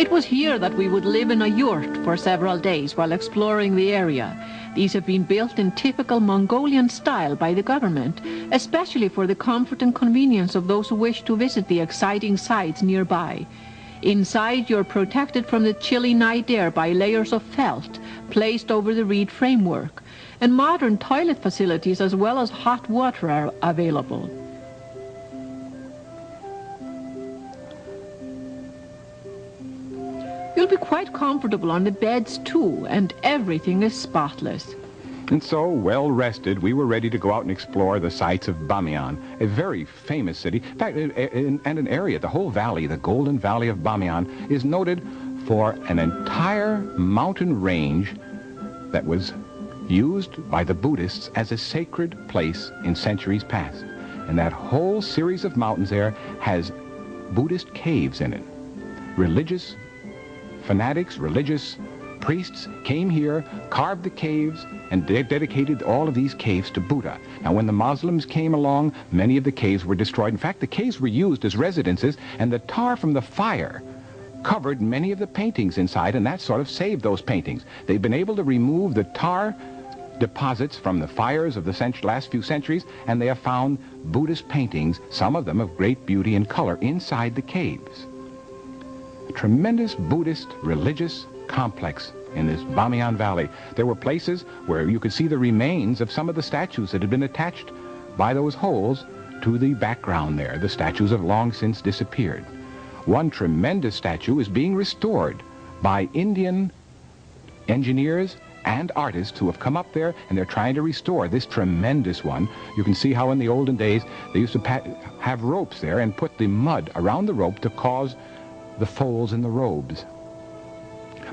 It was here that we would live in a yurt for several days while exploring the area. These have been built in typical Mongolian style by the government, especially for the comfort and convenience of those who wish to visit the exciting sites nearby. Inside, you're protected from the chilly night air by layers of felt placed over the reed framework, and modern toilet facilities as well as hot water are available. You'll be quite comfortable on the beds too, and everything is spotless. And so, well rested, we were ready to go out and explore the sites of Bamyan, a very famous city. In fact, and an area, the whole valley, the Golden Valley of Bamyan, is noted for an entire mountain range that was used by the Buddhists as a sacred place in centuries past. And that whole series of mountains there has Buddhist caves in it. Religious fanatics, religious priests came here, carved the caves, and dedicated all of these caves to Buddha. Now, when the Muslims came along, many of the caves were destroyed. In fact, the caves were used as residences, and the tar from the fire covered many of the paintings inside, and that sort of saved those paintings. They've been able to remove the tar deposits from the fires of the last few centuries, and they have found Buddhist paintings, some of them of great beauty and color, inside the caves. A tremendous Buddhist religious complex in this Bamyan Valley. There were places where you could see the remains of some of the statues that had been attached by those holes to the background there. The statues have long since disappeared. One tremendous statue is being restored by Indian engineers and artists who have come up there, and they're trying to restore this tremendous one. You can see how in the olden days they used to have ropes there and put the mud around the rope to cause the folds in the robes.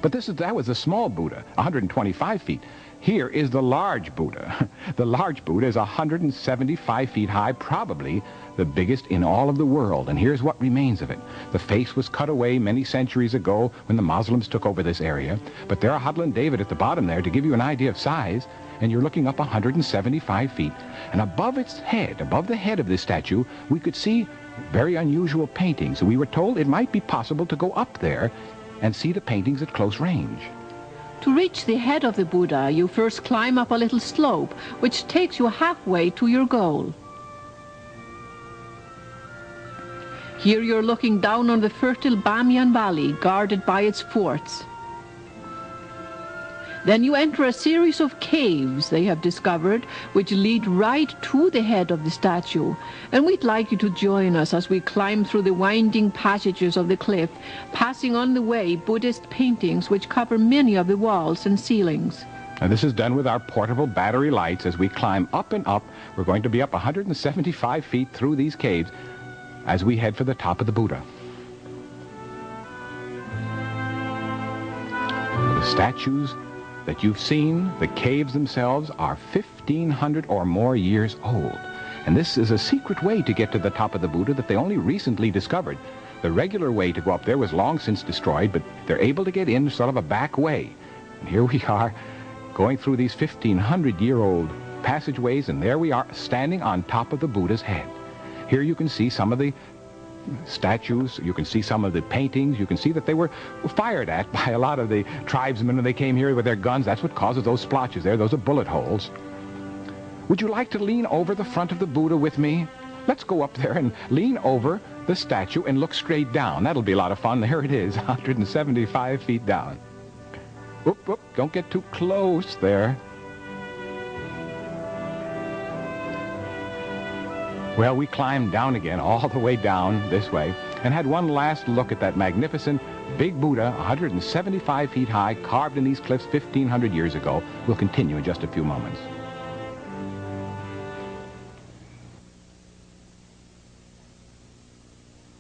But that was the small Buddha, 125 feet. Here is the large Buddha. The large Buddha is 175 feet high, probably the biggest in all of the world. And here's what remains of it. The face was cut away many centuries ago when the Muslims took over this area. But there are Huddle and David at the bottom there to give you an idea of size. And you're looking up 175 feet. And above its head, above the head of this statue, we could see very unusual paintings. We were told it might be possible to go up there and see the paintings at close range. To reach the head of the Buddha, you first climb up a little slope, which takes you halfway to your goal. Here you're looking down on the fertile Bamyan Valley, guarded by its forts. Then you enter a series of caves they have discovered, which lead right to the head of the statue. And we'd like you to join us as we climb through the winding passages of the cliff, passing on the way Buddhist paintings which cover many of the walls and ceilings. And this is done with our portable battery lights. As we climb up and up, we're going to be up 175 feet through these caves as we head for the top of the Buddha. The statues that you've seen, the caves themselves, are 1,500 or more years old. And this is a secret way to get to the top of the Buddha that they only recently discovered. The regular way to go up there was long since destroyed, but they're able to get in sort of a back way. And here we are going through these 1,500-year-old passageways, and there we are standing on top of the Buddha's head. Here you can see some of the statues, you can see some of the paintings, you can see that they were fired at by a lot of the tribesmen when they came here with their guns. That's what causes those splotches there. Those are bullet holes. Would you like to lean over the front of the Buddha with me? Let's go up there and lean over the statue and look straight down. That'll be a lot of fun. There it is, 175 feet down. Whoop, whoop, don't get too close there. Well, we climbed down again, all the way down this way, and had one last look at that magnificent big Buddha, 175 feet high, carved in these cliffs 1,500 years ago. We'll continue in just a few moments.